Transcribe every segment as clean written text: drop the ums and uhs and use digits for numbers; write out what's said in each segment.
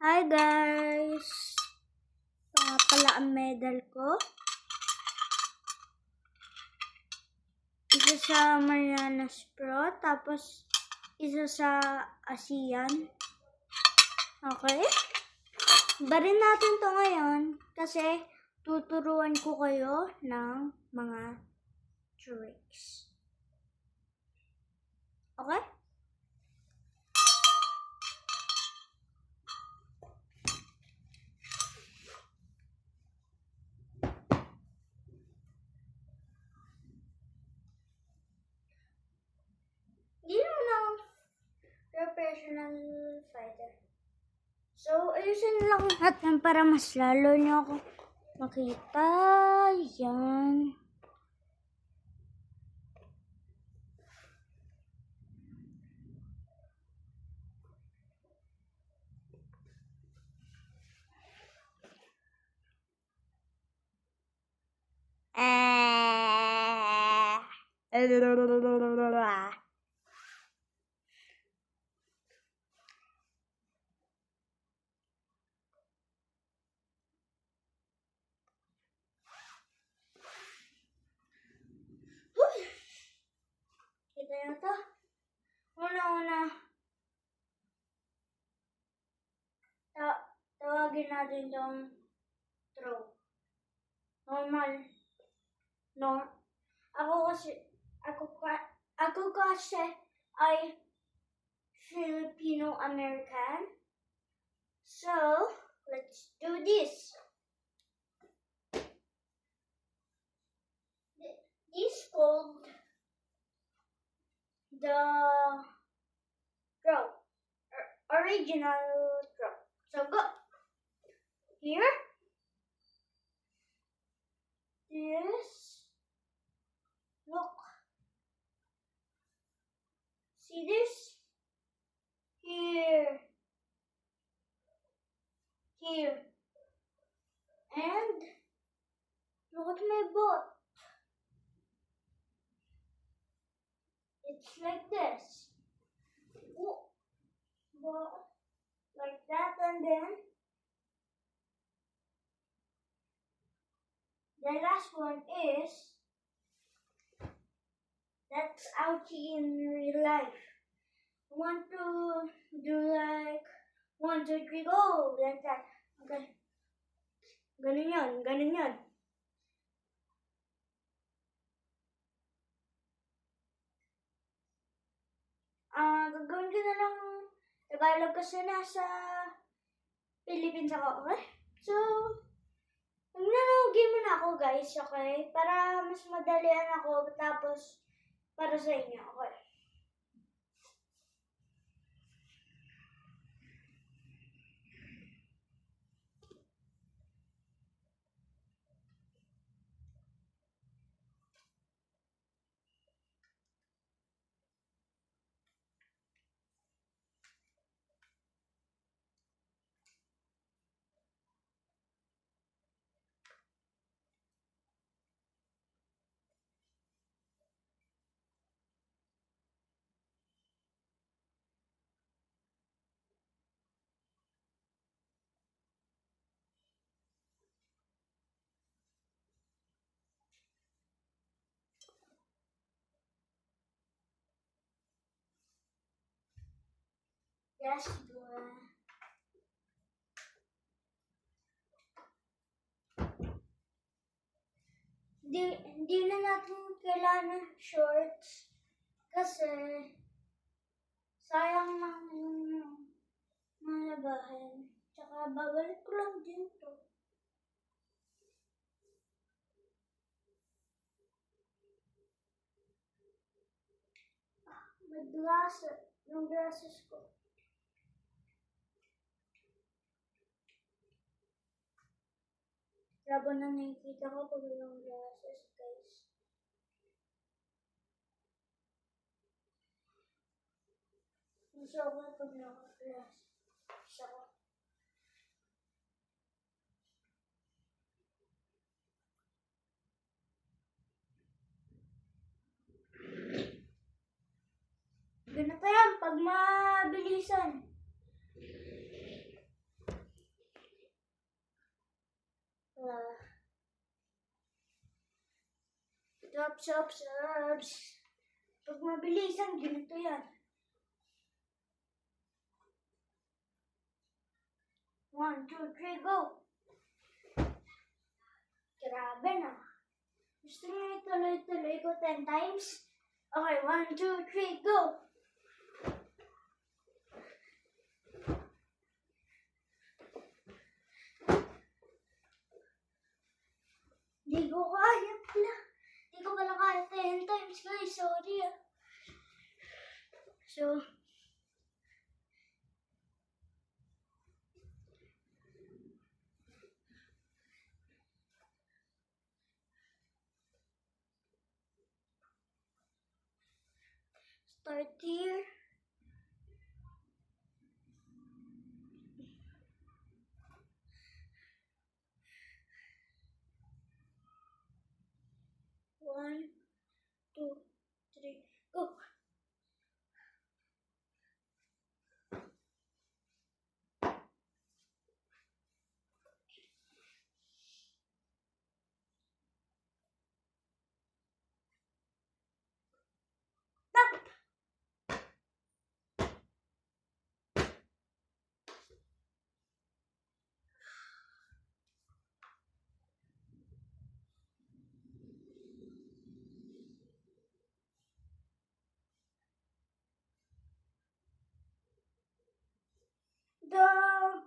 Hi guys! Ito nga pala ang medal ko. Isa sa Marianas Pro, tapos isa sa ASEAN. Okay? Barin natin to ngayon kasi tuturuan ko kayo ng mga tricks. Okay? Hindi naman ako professional fighter. So, ayusin lang natin para mas lalo nyo ako makita. Yan. Kita nyo to? Una-una, tawagin natin itong throw. Normal. No. Ako kasi ay Filipino-American. So, let's do this. This called the throw. Original throw. So, go. Here. This. Look. See this? Here. Here. And look at my butt. It's like this. Well, like that, and then the last one is that's ouchie in real life. I want to do like 1, 2, 3, go, like that. Okay. Ganun yun. Gagawin ko na lang Tagalog kasi nasa Philippines ako, okay? So, magnanogame muna ako guys, okay? Para mas madalian ako, tapos para sa inyo, okay? Yes, boy. Hindi na natin kailangan ng shorts kasi sayang lang yung malabahin. Tsaka babalik ko lang din to. May glasses. Yung glasses ko. Labo na nakikita ko pag yung glasses, guys. Mas okay pag naka-glasses ako. Ganito yan pag mabilisan. subs. Pag mabilisan, ganito yan. 1, 2, 3, go! Grabe na. Gusto niyo ituloy-tuloy ko 10 times? Okay, 1, 2, 3, go! Di ko kaya pala. Di ko pala kaya 10 times, guys. Sorry ah. So, start here. One, 2, 3, go! Stop!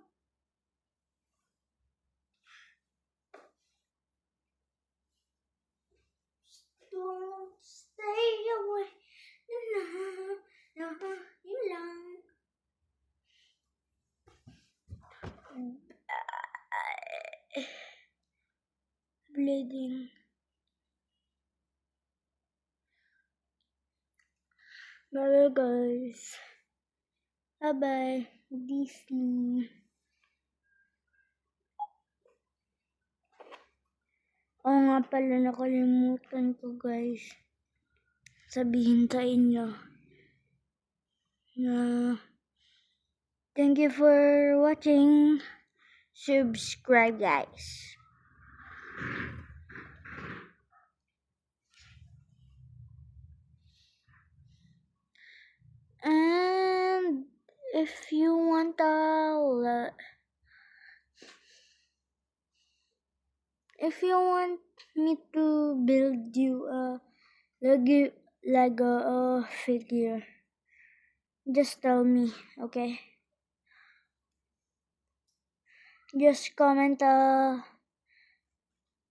Don't stay away. Yun lang. Bleeding. Bye guys. Bye-bye. Disney. Oo nga pala, nakalimutan ko guys. Sabihin sa inyo na thank you for watching. Subscribe guys. And if you want me to build you a Lego figure, just tell me, okay? Just comment,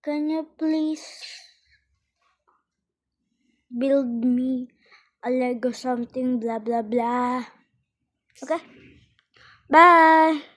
can you please build me a Lego something, blah blah blah. Okay? Bye!